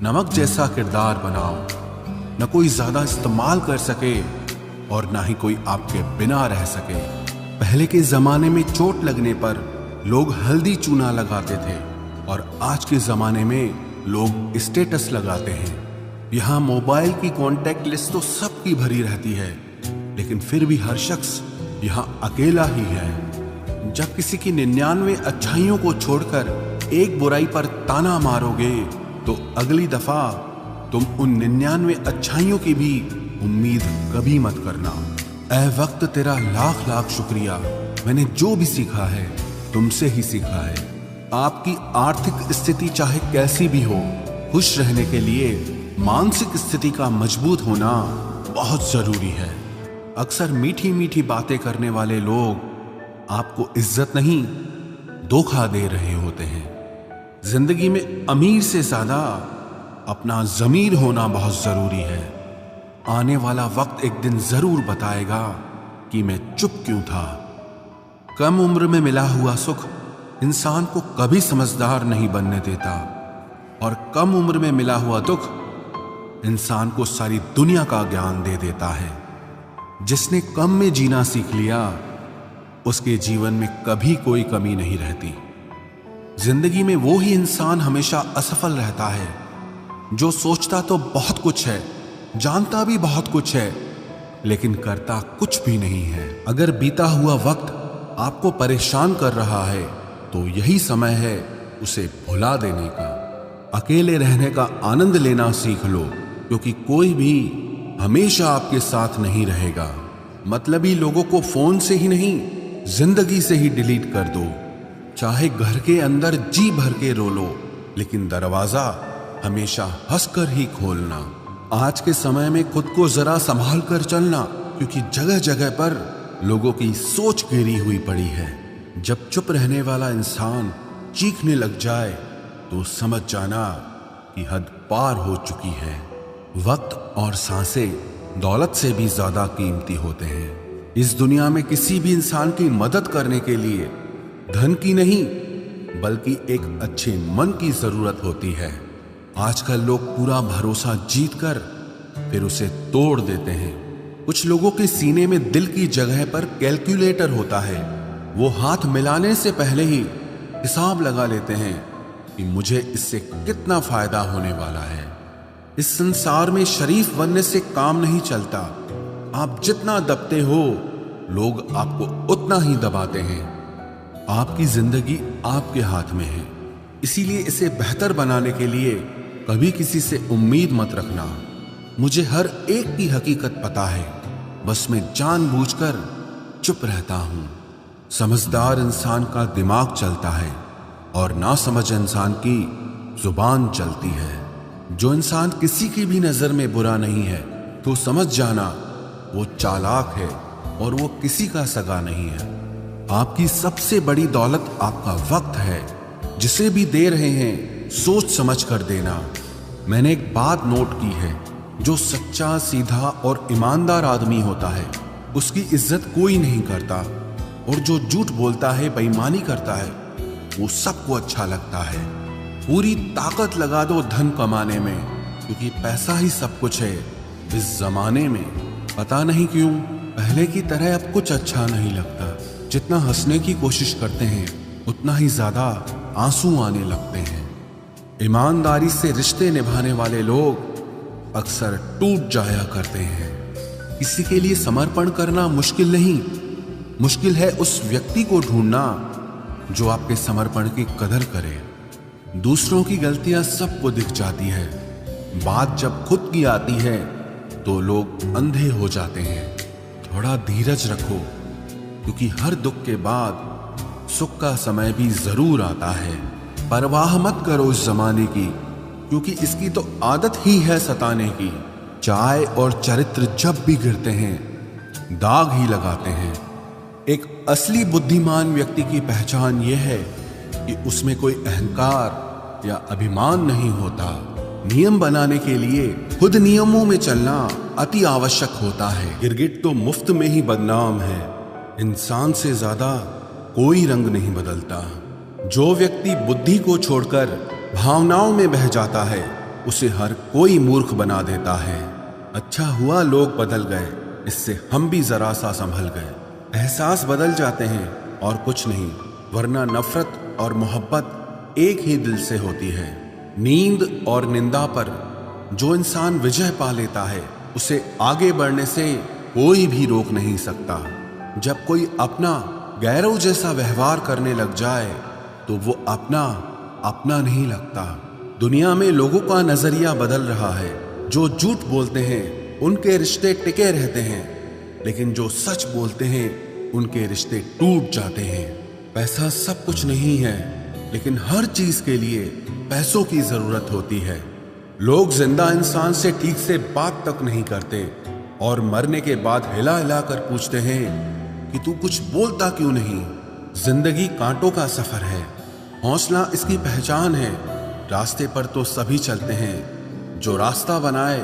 नमक जैसा किरदार बनाओ, न कोई ज्यादा इस्तेमाल कर सके और ना ही कोई आपके बिना रह सके। पहले के जमाने में चोट लगने पर लोग हल्दी चूना लगाते थे और आज के जमाने में लोग स्टेटस लगाते हैं। यहाँ मोबाइल की कॉन्टैक्ट लिस्ट तो सबकी भरी रहती है, लेकिन फिर भी हर शख्स यहाँ अकेला ही है। जब किसी की 99 अच्छाइयों को छोड़कर एक बुराई पर ताना मारोगे तो अगली दफा तुम उन 99 अच्छाइयों की भी उम्मीद कभी मत करना। ऐ वक्त तेरा लाख लाख शुक्रिया, मैंने जो भी सीखा है तुमसे ही सीखा है। आपकी आर्थिक स्थिति चाहे कैसी भी हो, खुश रहने के लिए मानसिक स्थिति का मजबूत होना बहुत जरूरी है। अक्सर मीठी मीठी बातें करने वाले लोग आपको इज्जत नहीं, धोखा दे रहे होते हैं। जिंदगी में अमीर से ज्यादा अपना ज़मीर होना बहुत जरूरी है। आने वाला वक्त एक दिन जरूर बताएगा कि मैं चुप क्यों था। कम उम्र में मिला हुआ सुख इंसान को कभी समझदार नहीं बनने देता, और कम उम्र में मिला हुआ दुख इंसान को सारी दुनिया का ज्ञान दे देता है। जिसने कम में जीना सीख लिया, उसके जीवन में कभी कोई कमी नहीं रहती। जिंदगी में वो ही इंसान हमेशा असफल रहता है जो सोचता तो बहुत कुछ है, जानता भी बहुत कुछ है, लेकिन करता कुछ भी नहीं है। अगर बीता हुआ वक्त आपको परेशान कर रहा है तो यही समय है उसे भुला देने का। अकेले रहने का आनंद लेना सीख लो, क्योंकि कोई भी हमेशा आपके साथ नहीं रहेगा। मतलबी लोगों को फोन से ही नहीं, जिंदगी से ही डिलीट कर दो। चाहे घर के अंदर जी भर के रो लो, लेकिन दरवाजा हमेशा हंसकर ही खोलना। आज के समय में खुद को जरा संभाल कर चलना, क्योंकि जगह जगह पर लोगों की सोच गिरी हुई पड़ी है। जब चुप रहने वाला इंसान चीखने लग जाए तो समझ जाना कि हद पार हो चुकी है। वक्त और सांसें दौलत से भी ज्यादा कीमती होते हैं। इस दुनिया में किसी भी इंसान की मदद करने के लिए धन की नहीं, बल्कि एक अच्छे मन की जरूरत होती है। आजकल लोग पूरा भरोसा जीतकर फिर उसे तोड़ देते हैं। कुछ लोगों के सीने में दिल की जगह पर कैलकुलेटर होता है। वो हाथ मिलाने से पहले ही हिसाब लगा लेते हैं कि मुझे इससे कितना फायदा होने वाला है। इस संसार में शरीफ बनने से काम नहीं चलता। आप जितना दबते हो, लोग आपको उतना ही दबाते हैं। आपकी जिंदगी आपके हाथ में है, इसीलिए इसे बेहतर बनाने के लिए कभी किसी से उम्मीद मत रखना। मुझे हर एक की हकीकत पता है, बस मैं जानबूझकर चुप रहता हूं। समझदार इंसान का दिमाग चलता है और नासमझ इंसान की जुबान चलती है। जो इंसान किसी की भी नजर में बुरा नहीं है तो समझ जाना वो चालाक है और वो किसी का सगा नहीं है। आपकी सबसे बड़ी दौलत आपका वक्त है। जिसे भी दे रहे हैं सोच समझ कर देना। मैंने एक बात नोट की है, जो सच्चा, सीधा और ईमानदार आदमी होता है उसकी इज्जत कोई नहीं करता, और जो झूठ बोलता है, बेईमानी करता है, वो सबको अच्छा लगता है। पूरी ताकत लगा दो धन कमाने में, क्योंकि पैसा ही सब कुछ है इस जमाने में। पता नहीं क्यों पहले की तरह अब कुछ अच्छा नहीं लगता। जितना हंसने की कोशिश करते हैं उतना ही ज्यादा आंसू आने लगते हैं। ईमानदारी से रिश्ते निभाने वाले लोग अक्सर टूट जाया करते हैं। किसी के लिए समर्पण करना मुश्किल नहीं, मुश्किल है उस व्यक्ति को ढूंढना जो आपके समर्पण की कदर करे। दूसरों की गलतियां सबको दिख जाती है, बात जब खुद की आती है तो लोग अंधे हो जाते हैं। थोड़ा धीरज रखो, क्योंकि हर दुख के बाद सुख का समय भी जरूर आता है। परवाह मत करो इस जमाने की, क्योंकि इसकी तो आदत ही है सताने की। चाय और चरित्र जब भी गिरते हैं दाग ही लगाते हैं। एक असली बुद्धिमान व्यक्ति की पहचान यह है कि उसमें कोई अहंकार या अभिमान नहीं होता। नियम बनाने के लिए खुद नियमों में चलना अति आवश्यक होता है। गिरगिट तो मुफ्त में ही बदनाम है, इंसान से ज्यादा कोई रंग नहीं बदलता। जो व्यक्ति बुद्धि को छोड़कर भावनाओं में बह जाता है उसे हर कोई मूर्ख बना देता है। अच्छा हुआ लोग बदल गए, इससे हम भी जरा सा संभल गए। एहसास बदल जाते हैं और कुछ नहीं, वरना नफरत और मोहब्बत एक ही दिल से होती है। नींद और निंदा पर जो इंसान विजय पा लेता है, उसे आगे बढ़ने से कोई भी रोक नहीं सकता। जब कोई अपना गैरों जैसा व्यवहार करने लग जाए तो वो अपना नहीं लगता। दुनिया में लोगों का नजरिया बदल रहा है। जो झूठ बोलते हैं उनके रिश्ते टिके रहते हैं, लेकिन जो सच बोलते हैं उनके रिश्ते टूट जाते हैं। पैसा सब कुछ नहीं है, लेकिन हर चीज के लिए पैसों की जरूरत होती है। लोग जिंदा इंसान से ठीक से बात तक नहीं करते और मरने के बाद हिला हिला कर पूछते हैं कि तू कुछ बोलता क्यों नहीं। जिंदगी कांटों का सफर है, हौसला इसकी पहचान है। रास्ते पर तो सभी चलते हैं, जो रास्ता बनाए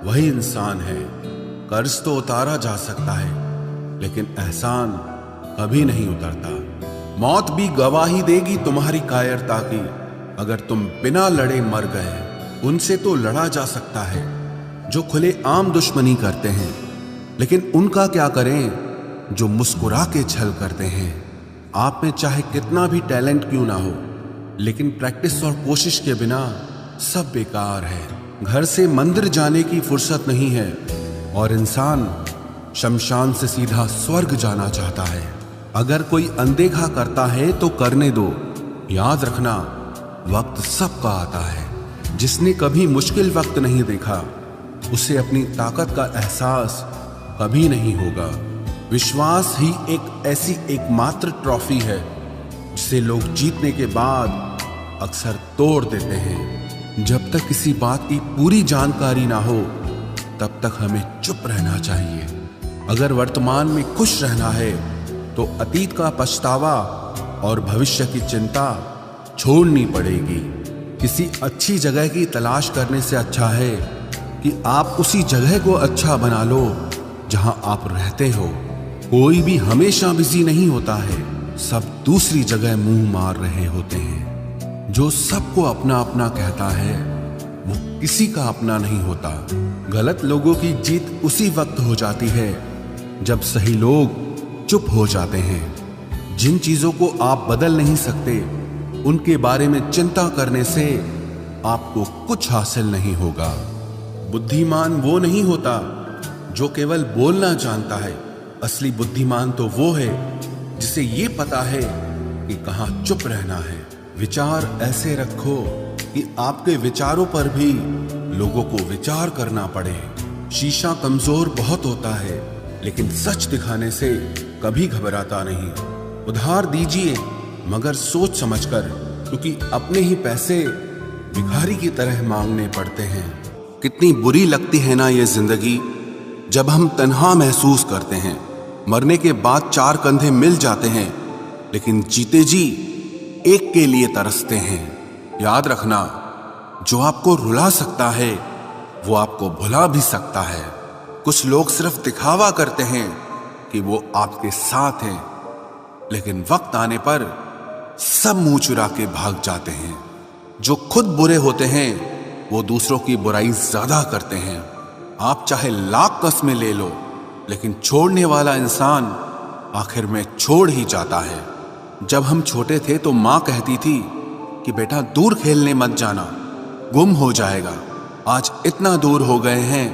वही इंसान है। कर्ज तो उतारा जा सकता है, लेकिन एहसान कभी नहीं उतरता। मौत भी गवाही देगी तुम्हारी कायरता की। अगर तुम बिना लड़े मर गए, उनसे तो लड़ा जा सकता है जो खुले आम दुश्मनी करते हैं, लेकिन उनका क्या करें जो मुस्कुरा के छल करते हैं। आप में चाहे कितना भी टैलेंट क्यों ना हो, लेकिन प्रैक्टिस और कोशिश के बिना सब बेकार है। घर से मंदिर जाने की फुर्सत नहीं है और इंसान शमशान से सीधा स्वर्ग जाना चाहता है। अगर कोई अनदेखा करता है तो करने दो। याद रखना, वक्त सबका आता है। जिसने कभी मुश्किल वक्त नहीं देखा, उसे अपनी ताकत का एहसास कभी नहीं होगा। विश्वास ही एक ऐसी एकमात्र ट्रॉफी है जिसे लोग जीतने के बाद अक्सर तोड़ देते हैं। जब तक किसी बात की पूरी जानकारी ना हो, तब तक हमें चुप रहना चाहिए। अगर वर्तमान में खुश रहना है तो अतीत का पछतावा और भविष्य की चिंता छोड़नी पड़ेगी। किसी अच्छी जगह की तलाश करने से अच्छा है कि आप उसी जगह को अच्छा बना लो जहां आप रहते हो। कोई भी हमेशा बिजी नहीं होता है, सब दूसरी जगह मुंह मार रहे होते हैं। जो सबको अपना अपना कहता है, वो किसी का अपना नहीं होता। गलत लोगों की जीत उसी वक्त हो जाती है जब सही लोग चुप हो जाते हैं। जिन चीजों को आप बदल नहीं सकते, उनके बारे में चिंता करने से आपको कुछ हासिल नहीं होगा। बुद्धिमान वो नहीं होता जो केवल बोलना जानता है। असली बुद्धिमान तो वो है जिसे ये पता है कि कहाँ चुप रहना है। विचार ऐसे रखो कि आपके विचारों पर भी लोगों को विचार करना पड़े। शीशा कमजोर बहुत होता है, लेकिन सच दिखाने से कभी घबराता नहीं। उधार दीजिए, मगर सोच समझकर, क्योंकि अपने ही पैसे भिखारी की तरह मांगने पड़ते हैं। कितनी बुरी लगती है ना ये जिंदगी, जब हम तन्हा महसूस करते हैं। मरने के बाद चार कंधे मिल जाते हैं, लेकिन जीते जी एक के लिए तरसते हैं। याद रखना, जो आपको रुला सकता है वो आपको भुला भी सकता है। कुछ लोग सिर्फ दिखावा करते हैं कि वो आपके साथ हैं, लेकिन वक्त आने पर सब मुंह चुरा के भाग जाते हैं। जो खुद बुरे होते हैं वो दूसरों की बुराई ज्यादा करते हैं। आप चाहे लाख कस्में ले लो, लेकिन छोड़ने वाला इंसान आखिर में छोड़ ही जाता है। जब हम छोटे थे तो माँ कहती थी कि बेटा दूर खेलने मत जाना, गुम हो जाएगा। आज इतना दूर हो गए हैं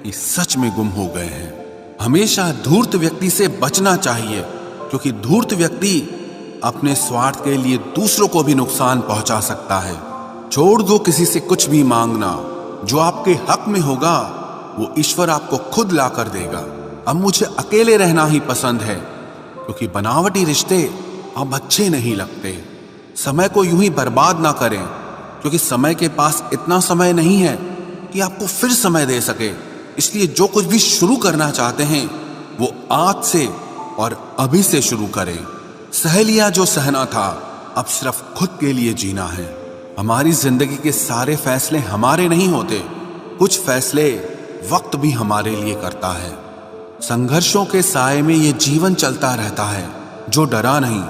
कि सच में गुम हो गए हैं। हमेशा धूर्त व्यक्ति से बचना चाहिए, क्योंकि धूर्त व्यक्ति अपने स्वार्थ के लिए दूसरों को भी नुकसान पहुंचा सकता है। छोड़ दो किसी से कुछ भी मांगना। जो आपके हक में होगा वो ईश्वर आपको खुद ला कर देगा। अब मुझे अकेले रहना ही पसंद है, क्योंकि बनावटी रिश्ते अब अच्छे नहीं लगते। समय को यूं ही बर्बाद ना करें, क्योंकि समय के पास इतना समय नहीं है कि आपको फिर समय दे सके। इसलिए जो कुछ भी शुरू करना चाहते हैं वो आज से और अभी से शुरू करें। सह लिया जो सहना था, अब सिर्फ खुद के लिए जीना है। हमारी जिंदगी के सारे फैसले हमारे नहीं होते, कुछ फैसले वक्त भी हमारे लिए करता है। संघर्षों के साए में ये जीवन चलता रहता है। जो डरा नहीं,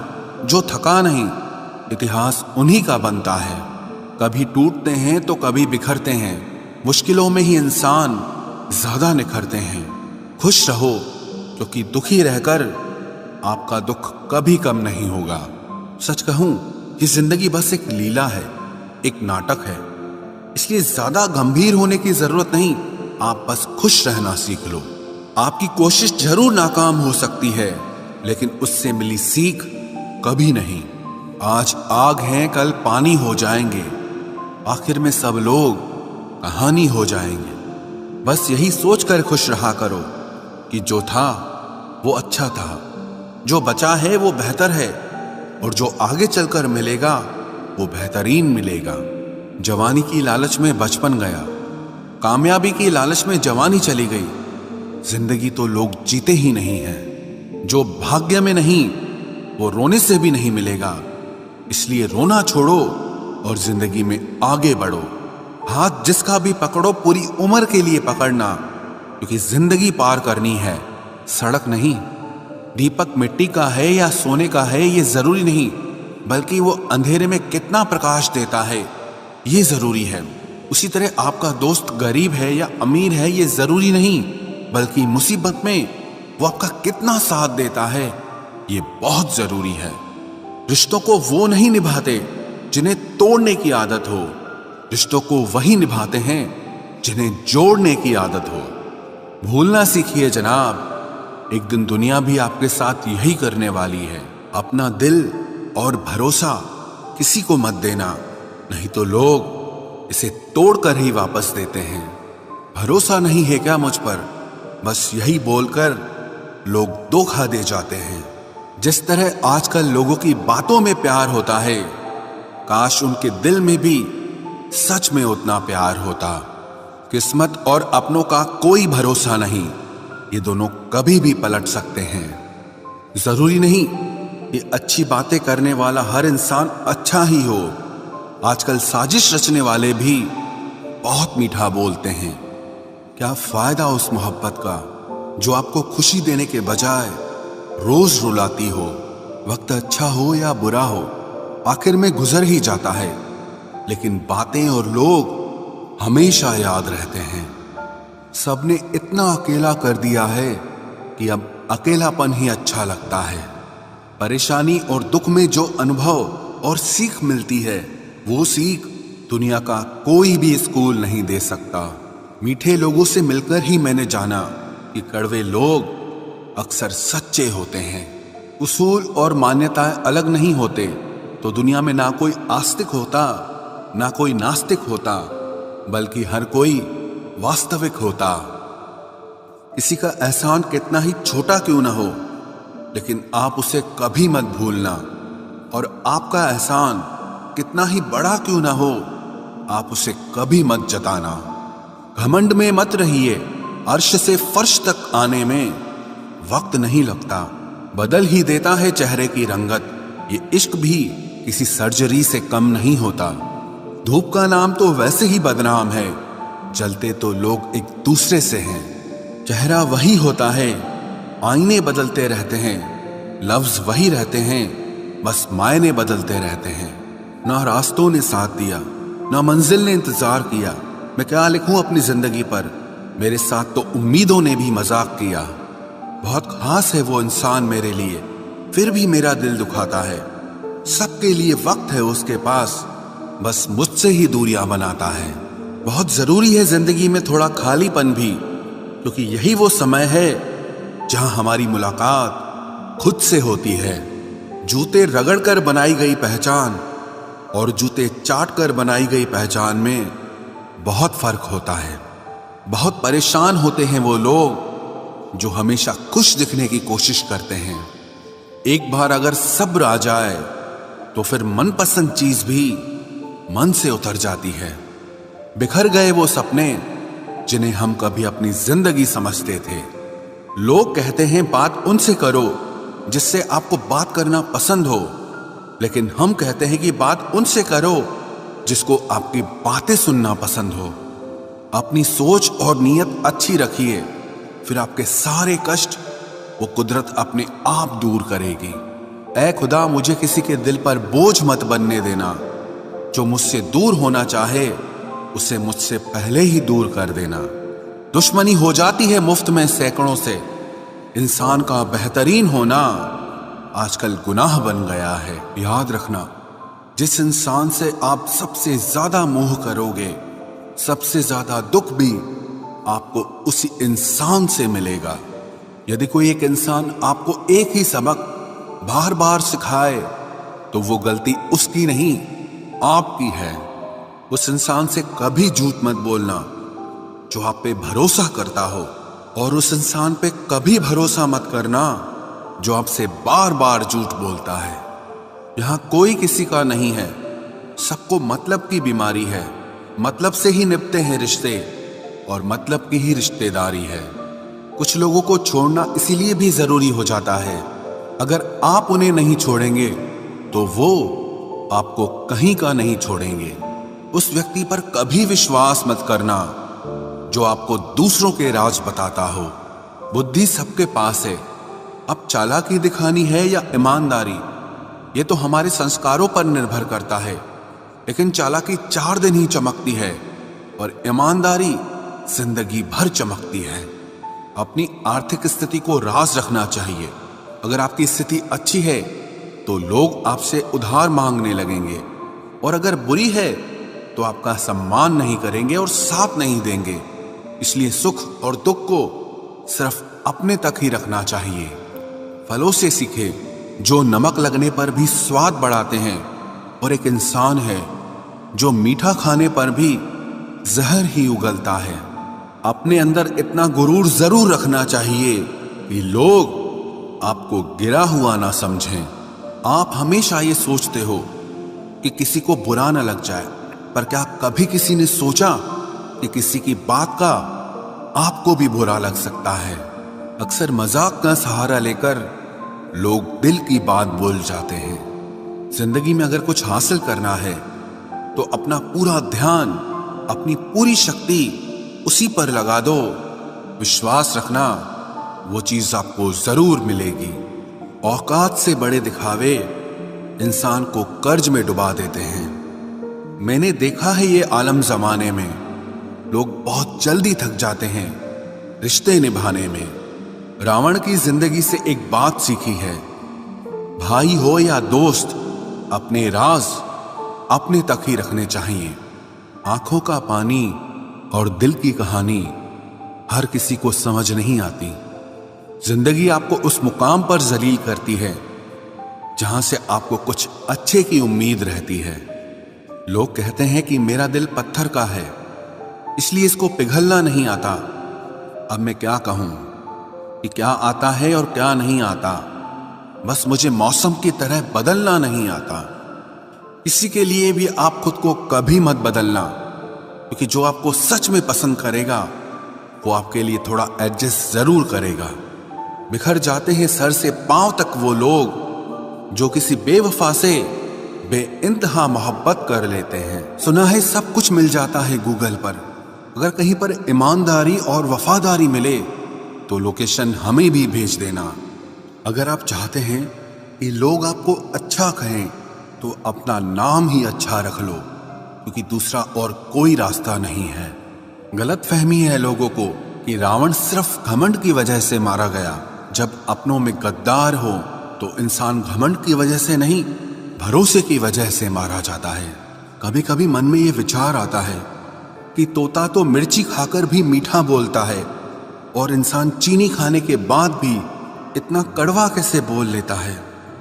जो थका नहीं, इतिहास उन्हीं का बनता है। कभी टूटते हैं तो कभी बिखरते हैं। मुश्किलों में ही इंसान ज्यादा निखरते हैं। खुश रहो, क्योंकि दुखी रहकर आपका दुख कभी कम नहीं होगा। सच कहूं, ये जिंदगी बस एक लीला है, एक नाटक है। इसलिए ज्यादा गंभीर होने की जरूरत नहीं, आप बस खुश रहना सीख लो। आपकी कोशिश जरूर नाकाम हो सकती है, लेकिन उससे मिली सीख कभी नहीं। आज आग हैं, कल पानी हो जाएंगे, आखिर में सब लोग कहानी हो जाएंगे। बस यही सोचकर खुश रहा करो कि जो था वो अच्छा था, जो बचा है वो बेहतर है, और जो आगे चलकर मिलेगा वो बेहतरीन मिलेगा। जवानी की लालच में बचपन गया, कामयाबी की लालच में जवानी चली गई। जिंदगी तो लोग जीते ही नहीं हैं। जो भाग्य में नहीं वो रोने से भी नहीं मिलेगा। इसलिए रोना छोड़ो और जिंदगी में आगे बढ़ो। हाथ जिसका भी पकड़ो पूरी उम्र के लिए पकड़ना, क्योंकि जिंदगी पार करनी है, सड़क नहीं। दीपक मिट्टी का है या सोने का है ये जरूरी नहीं, बल्कि वो अंधेरे में कितना प्रकाश देता है ये जरूरी है। उसी तरह आपका दोस्त गरीब है या अमीर है ये जरूरी नहीं, बल्कि मुसीबत में वो आपका कितना साथ देता है ये बहुत जरूरी है। रिश्तों को वो नहीं निभाते जिन्हें तोड़ने की आदत हो, रिश्तों को वही निभाते हैं जिन्हें जोड़ने की आदत हो। भूलना सीखिए जनाब, एक दिन दुनिया भी आपके साथ यही करने वाली है। अपना दिल और भरोसा किसी को मत देना, नहीं तो लोग इसे तोड़कर ही वापस देते हैं। भरोसा नहीं है क्या मुझ पर, बस यही बोलकर लोग धोखा दे जाते हैं। जिस तरह आजकल लोगों की बातों में प्यार होता है, काश उनके दिल में भी सच में उतना प्यार होता। किस्मत और अपनों का कोई भरोसा नहीं, ये दोनों कभी भी पलट सकते हैं। जरूरी नहीं कि अच्छी बातें करने वाला हर इंसान अच्छा ही हो। आजकल साजिश रचने वाले भी बहुत मीठा बोलते हैं। क्या फायदा उस मोहब्बत का जो आपको खुशी देने के बजाय रोज रुलाती हो। वक्त अच्छा हो या बुरा हो, आखिर में गुजर ही जाता है, लेकिन बातें और लोग हमेशा याद रहते हैं। सबने इतना अकेला कर दिया है कि अब अकेलापन ही अच्छा लगता है। परेशानी और दुख में जो अनुभव और सीख मिलती है, वो सीख दुनिया का कोई भी स्कूल नहीं दे सकता। मीठे लोगों से मिलकर ही मैंने जाना कि कड़वे लोग अक्सर सच्चे होते हैं। उसूल और मान्यताएं अलग नहीं होते तो दुनिया में ना कोई आस्तिक होता ना कोई नास्तिक होता, बल्कि हर कोई वास्तविक होता। किसी का एहसान कितना ही छोटा क्यों ना हो, लेकिन आप उसे कभी मत भूलना। और आपका एहसान कितना ही बड़ा क्यों ना हो, आप उसे कभी मत जताना। घमंड में मत रहिए, अर्श से फर्श तक आने में वक्त नहीं लगता, बदल ही देता है चेहरे की रंगत। ये इश्क भी किसी सर्जरी से कम नहीं होता। धूप का नाम तो वैसे ही बदनाम है, जलते तो लोग एक दूसरे से हैं। चेहरा वही होता है, आईने बदलते रहते हैं, लफ्ज वही रहते हैं, बस मायने बदलते रहते हैं। ना रास्तों ने साथ दिया, ना मंजिल ने इंतजार किया। मैं क्या लिखूं अपनी जिंदगी पर, मेरे साथ तो उम्मीदों ने भी मजाक किया। बहुत खास है वो इंसान मेरे लिए, फिर भी मेरा दिल दुखाता है। सबके लिए वक्त है उसके पास, बस मुझसे ही दूरियां बनाता है। बहुत जरूरी है जिंदगी में थोड़ा खालीपन भी, क्योंकि यही वो समय है जहां हमारी मुलाकात खुद से होती है। जूते रगड़ कर बनाई गई पहचान और जूते चाट कर बनाई गई पहचान में बहुत फर्क होता है। बहुत परेशान होते हैं वो लोग जो हमेशा खुश दिखने की कोशिश करते हैं। एक बार अगर सब्र आ जाए तो फिर मनपसंद चीज भी मन से उतर जाती है। बिखर गए वो सपने जिन्हें हम कभी अपनी जिंदगी समझते थे। लोग कहते हैं बात उनसे करो जिससे आपको बात करना पसंद हो, लेकिन हम कहते हैं कि बात उनसे करो जिसको आपकी बातें सुनना पसंद हो। अपनी सोच और नीयत अच्छी रखिए, फिर आपके सारे कष्ट वो कुदरत अपने आप दूर करेगी। ऐ खुदा, मुझे किसी के दिल पर बोझ मत बनने देना। जो मुझसे दूर होना चाहे उसे मुझसे पहले ही दूर कर देना। दुश्मनी हो जाती है मुफ्त में सैकड़ों से। इंसान का बेहतरीन होना आजकल गुनाह बन गया है। याद रखना, जिस इंसान से आप सबसे ज्यादा मोह करोगे, सबसे ज्यादा दुख भी आपको उसी इंसान से मिलेगा। यदि कोई एक इंसान आपको एक ही सबक बार बार सिखाए तो वो गलती उसकी नहीं आपकी है। उस इंसान से कभी झूठ मत बोलना जो आप पे भरोसा करता हो, और उस इंसान पे कभी भरोसा मत करना जो आपसे बार बार झूठ बोलता है। यहां कोई किसी का नहीं है, सबको मतलब की बीमारी है। मतलब से ही निपटे हैं रिश्ते और मतलब की ही रिश्तेदारी है। कुछ लोगों को छोड़ना इसीलिए भी जरूरी हो जाता है, अगर आप उन्हें नहीं छोड़ेंगे तो वो आपको कहीं का नहीं छोड़ेंगे। उस व्यक्ति पर कभी विश्वास मत करना जो आपको दूसरों के राज बताता हो। बुद्धि सबके पास है, अब चालाकी दिखानी है या ईमानदारी, ये तो हमारे संस्कारों पर निर्भर करता है। लेकिन चालाकी 4 दिन ही चमकती है और ईमानदारी जिंदगी भर चमकती है। अपनी आर्थिक स्थिति को राज रखना चाहिए। अगर आपकी स्थिति अच्छी है तो लोग आपसे उधार मांगने लगेंगे, और अगर बुरी है तो आपका सम्मान नहीं करेंगे और साथ नहीं देंगे। इसलिए सुख और दुख को सिर्फ अपने तक ही रखना चाहिए। फलों से सीखे जो नमक लगने पर भी स्वाद बढ़ाते हैं, और एक इंसान है जो मीठा खाने पर भी जहर ही उगलता है। अपने अंदर इतना गुरूर जरूर रखना चाहिए कि लोग आपको गिरा हुआ ना समझें। आप हमेशा ये सोचते हो कि किसी को बुरा ना लग जाए, पर क्या कभी किसी ने सोचा कि किसी की बात का आपको भी बुरा लग सकता है? अक्सर मजाक का सहारा लेकर लोग दिल की बात बोल जाते हैं। जिंदगी में अगर कुछ हासिल करना है तो अपना पूरा ध्यान, अपनी पूरी शक्ति उसी पर लगा दो। विश्वास रखना, वो चीज आपको जरूर मिलेगी। औकात से बड़े दिखावे इंसान को कर्ज में डुबा देते हैं। मैंने देखा है ये आलम जमाने में लोग बहुत जल्दी थक जाते हैं रिश्ते निभाने में। रावण की जिंदगी से एक बात सीखी है, भाई हो या दोस्त, अपने राज अपने तक ही रखने चाहिए। आंखों का पानी और दिल की कहानी हर किसी को समझ नहीं आती। जिंदगी आपको उस मुकाम पर जलील करती है जहां से आपको कुछ अच्छे की उम्मीद रहती है। लोग कहते हैं कि मेरा दिल पत्थर का है, इसलिए इसको पिघलना नहीं आता। अब मैं क्या कहूं कि क्या आता है और क्या नहीं आता, बस मुझे मौसम की तरह बदलना नहीं आता। इसी के लिए भी आप खुद को कभी मत बदलना, क्योंकि जो आपको सच में पसंद करेगा वो आपके लिए थोड़ा एडजस्ट जरूर करेगा। बिखर जाते हैं सर से पांव तक वो लोग जो किसी बेवफा से बेइंतहा मोहब्बत कर लेते हैं। सुना है सब कुछ मिल जाता है गूगल पर, अगर कहीं पर ईमानदारी और वफादारी मिले तो लोकेशन हमें भी भेज देना। अगर आप चाहते हैं कि लोग आपको अच्छा कहें तो अपना नाम ही अच्छा रख लो, क्योंकि दूसरा और कोई रास्ता नहीं है। गलत फहमी है लोगों को कि रावण सिर्फ घमंड की वजह से मारा गया। जब अपनों में गद्दार हो तो इंसान घमंड की वजह से नहीं, भरोसे की वजह से मारा जाता है। कभी कभी मन में ये विचार आता है कि तोता तो मिर्ची खाकर भी मीठा बोलता है, और इंसान चीनी खाने के बाद भी इतना कड़वा कैसे बोल लेता है।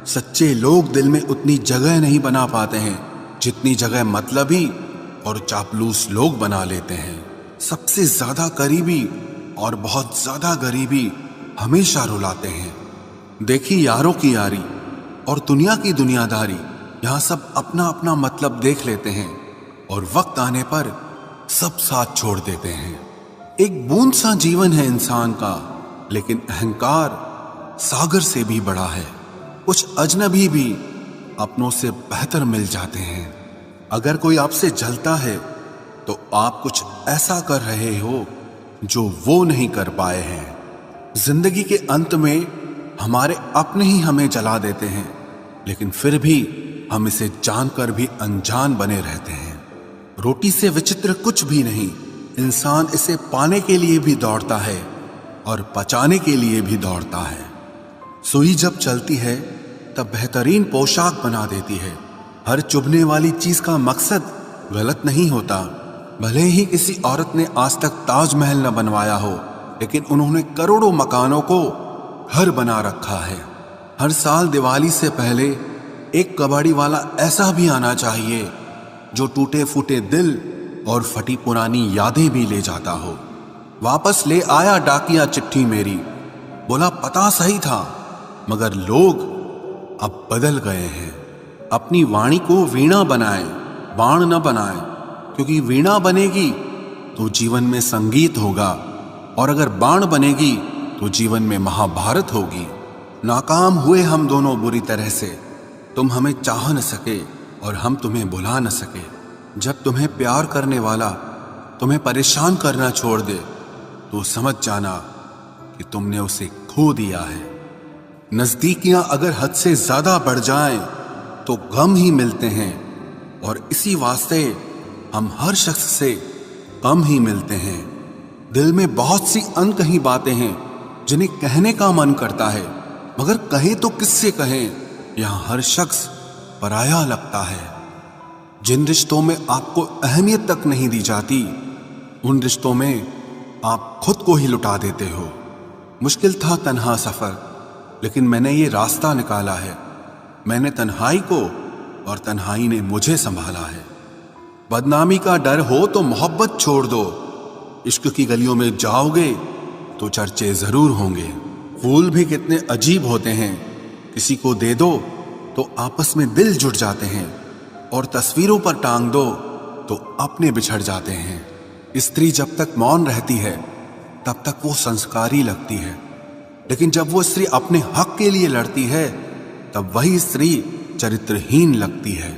सच्चे लोग दिल में उतनी जगह नहीं बना पाते हैं जितनी जगह मतलबी और चापलूस लोग बना लेते हैं। सबसे ज्यादा करीबी और बहुत ज्यादा गरीबी हमेशा रुलाते हैं। देखी यारों की यारी और दुनिया की दुनियादारी, यहाँ सब अपना अपना मतलब देख लेते हैं और वक्त आने पर सब साथ छोड़ देते हैं। एक बूंद सा जीवन है इंसान का, लेकिन अहंकार सागर से भी बड़ा है। कुछ अजनबी भी अपनों से बेहतर मिल जाते हैं। अगर कोई आपसे जलता है तो आप कुछ ऐसा कर रहे हो जो वो नहीं कर पाए हैं। जिंदगी के अंत में हमारे अपने ही हमें जला देते हैं, लेकिन फिर भी हम इसे जानकर भी अनजान बने रहते हैं। रोटी से विचित्र कुछ भी नहीं, इंसान इसे पाने के लिए भी दौड़ता है और पचाने के लिए भी दौड़ता है। सुई जब चलती है तब बेहतरीन पोशाक बना देती है। हर चुभने वाली चीज का मकसद गलत नहीं होता। भले ही किसी औरत ने आज तक ताजमहल न बनवाया हो, लेकिन उन्होंने करोड़ों मकानों को घर बना रखा है। हर साल दिवाली से पहले एक कबाड़ी वाला ऐसा भी आना चाहिए जो टूटे फूटे दिल और फटी पुरानी यादें भी ले जाता हो। वापस ले आया डाकिया चिट्ठी मेरी, बोला पता सही था मगर लोग अब बदल गए हैं। अपनी वाणी को वीणा बनाएं, बाण न बनाएं, क्योंकि वीणा बनेगी तो जीवन में संगीत होगा और अगर बाण बनेगी तो जीवन में महाभारत होगी। नाकाम हुए हम दोनों बुरी तरह से, तुम हमें चाह न सके और हम तुम्हें भुला न सके। जब तुम्हें प्यार करने वाला तुम्हें परेशान करना छोड़ दे तो समझ जाना कि तुमने उसे खो दिया है। नजदीकियां अगर हद से ज्यादा बढ़ जाएं तो गम ही मिलते हैं, और इसी वास्ते हम हर शख्स से कम ही मिलते हैं। दिल में बहुत सी अनकही बातें हैं जिन्हें कहने का मन करता है, मगर कहें तो किससे कहें। यहां हर शख्स पराया लगता है। जिन रिश्तों में आपको अहमियत तक नहीं दी जाती, उन रिश्तों में आप खुद को ही लुटा देते हो। मुश्किल था तन्हा सफर, लेकिन मैंने ये रास्ता निकाला है। मैंने तन्हाई को और तन्हाई ने मुझे संभाला है। बदनामी का डर हो तो मोहब्बत छोड़ दो। इश्क की गलियों में जाओगे तो चर्चे जरूर होंगे। फूल भी कितने अजीब होते हैं, किसी को दे दो तो आपस में दिल जुड़ जाते हैं, और तस्वीरों पर टांग दो तो अपने बिछड़ जाते हैं। स्त्री जब तक मौन रहती है तब तक वो संस्कारी लगती है, लेकिन जब वो स्त्री अपने हक के लिए लड़ती है तब वही स्त्री चरित्रहीन लगती है।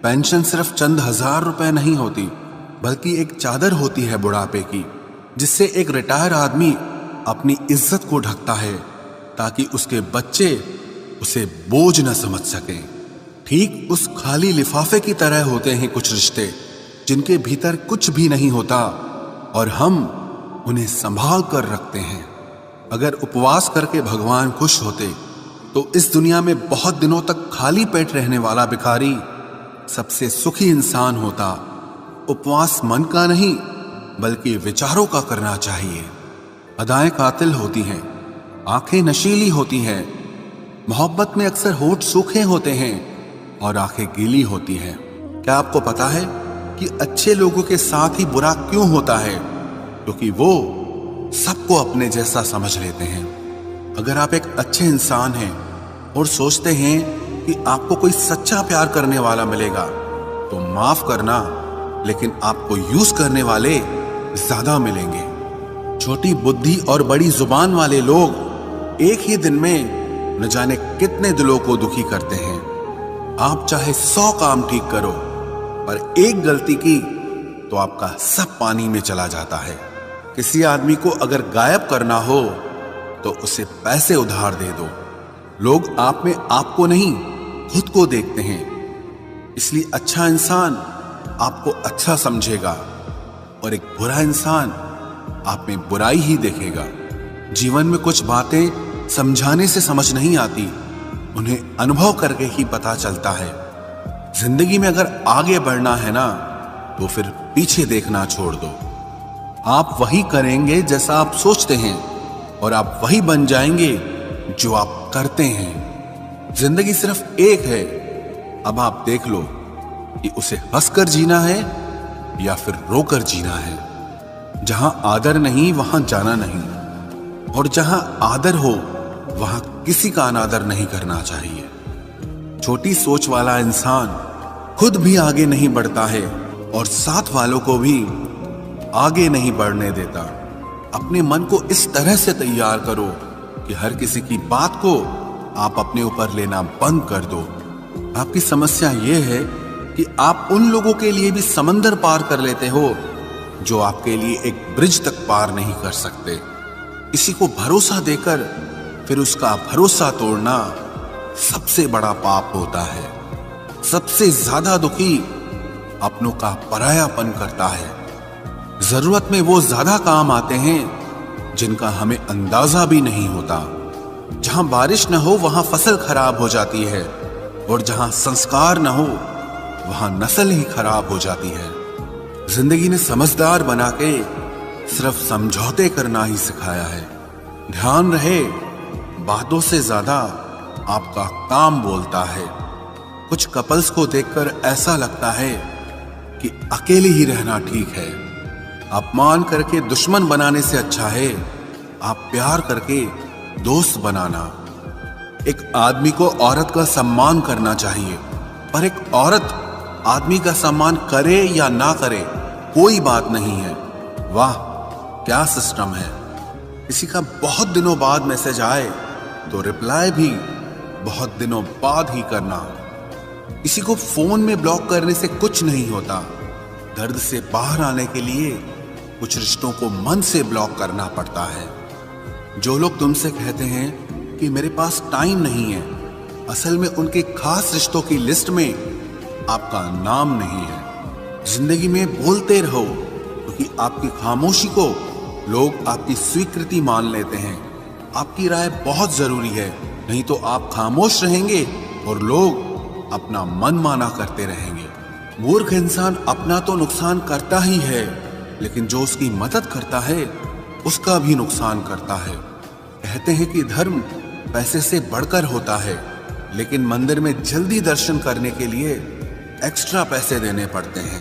पेंशन सिर्फ चंद हजार रुपए नहीं होती, बल्कि एक चादर होती है बुढ़ापे की, जिससे एक रिटायर आदमी अपनी इज्जत को ढकता है ताकि उसके बच्चे उसे बोझ न समझ सकें। ठीक उस खाली लिफाफे की तरह होते हैं कुछ रिश्ते जिनके भीतर कुछ भी नहीं होता और हम उन्हें संभाल कर रखते हैं। अगर उपवास करके भगवान खुश होते तो इस दुनिया में बहुत दिनों तक खाली पेट रहने वाला भिखारी सबसे सुखी इंसान होता। उपवास मन का नहीं बल्कि विचारों का करना चाहिए। अदाएं कातिल होती हैं, आंखें नशीली होती हैं। मोहब्बत में अक्सर होठ सूखे होते हैं और आंखें गीली होती हैं। क्या आपको पता है कि अच्छे लोगों के साथ ही बुरा क्यों होता है? क्योंकि वो सबको अपने जैसा समझ लेते हैं। अगर आप एक अच्छे इंसान हैं और सोचते हैं कि आपको कोई सच्चा प्यार करने वाला मिलेगा तो माफ करना, लेकिन आपको यूज करने वाले ज्यादा मिलेंगे। छोटी बुद्धि और बड़ी जुबान वाले लोग एक ही दिन में न जाने कितने दिलों को दुखी करते हैं। आप चाहे 100 काम ठीक करो, पर एक गलती की तो आपका सब पानी में चला जाता है। किसी आदमी को अगर गायब करना हो तो उसे पैसे उधार दे दो। लोग आप में आपको नहीं खुद को देखते हैं, इसलिए अच्छा इंसान आपको अच्छा समझेगा और एक बुरा इंसान आप में बुराई ही देखेगा। जीवन में कुछ बातें समझाने से समझ नहीं आती, उन्हें अनुभव करके ही पता चलता है। जिंदगी में अगर आगे बढ़ना है ना तो फिर पीछे देखना छोड़ दो। आप वही करेंगे जैसा आप सोचते हैं और आप वही बन जाएंगे जो आप करते हैं। जिंदगी सिर्फ एक है, अब आप देख लो कि उसे हंसकर जीना है या फिर रोकर जीना है। जहां आदर नहीं वहां जाना नहीं, और जहां आदर हो वहां किसी का अनादर नहीं करना चाहिए। छोटी सोच वाला इंसान खुद भी आगे नहीं बढ़ता है और साथ वालों को भी आगे नहीं बढ़ने देता। अपने मन को इस तरह से तैयार करो कि हर किसी की बात को आप अपने ऊपर लेना बंद कर दो। आपकी समस्या यह है कि आप उन लोगों के लिए भी समंदर पार कर लेते हो जो आपके लिए एक ब्रिज तक पार नहीं कर सकते। किसी को भरोसा देकर फिर उसका भरोसा तोड़ना सबसे बड़ा पाप होता है। सबसे ज्यादा दुखी अपनों का परायापन करता है। जरूरत में वो ज्यादा काम आते हैं जिनका हमें अंदाजा भी नहीं होता। जहां बारिश न हो वहां फसल खराब हो जाती है, और जहां संस्कार न हो वहां नस्ल ही खराब हो जाती है। जिंदगी ने समझदार बना के सिर्फ समझौते करना ही सिखाया है। ध्यान रहे, बातों से ज्यादा आपका काम बोलता है। कुछ कपल्स को देखकर ऐसा लगता है कि अकेले ही रहना ठीक है। अपमान करके दुश्मन बनाने से अच्छा है आप प्यार करके दोस्त बनाना। एक आदमी को औरत का सम्मान करना चाहिए, पर एक औरत आदमी का सम्मान करे या ना करे कोई बात नहीं है। वाह क्या सिस्टम है। किसी का बहुत दिनों बाद मैसेज आए तो रिप्लाई भी बहुत दिनों बाद ही करना। किसी को फोन में ब्लॉक करने से कुछ नहीं होता। दर्द से बाहर आने के लिए कुछ रिश्तों को मन से ब्लॉक करना पड़ता है। जो लोग तुमसे कहते हैं कि मेरे पास टाइम नहीं है, असल में उनके खास रिश्तों की लिस्ट में आपका नाम नहीं है। जिंदगी में बोलते रहो, क्योंकि आपकी खामोशी को लोग आपकी स्वीकृति मान लेते हैं। आपकी राय बहुत जरूरी है, नहीं तो आप खामोश रहेंगे और लोग अपना मन माना करते रहेंगे। मूर्ख इंसान अपना तो नुकसान करता ही है, लेकिन जो उसकी मदद करता है उसका भी नुकसान करता है। कहते हैं कि धर्म पैसे से बढ़कर होता है, लेकिन मंदिर में जल्दी दर्शन करने के लिए एक्स्ट्रा पैसे देने पड़ते हैं।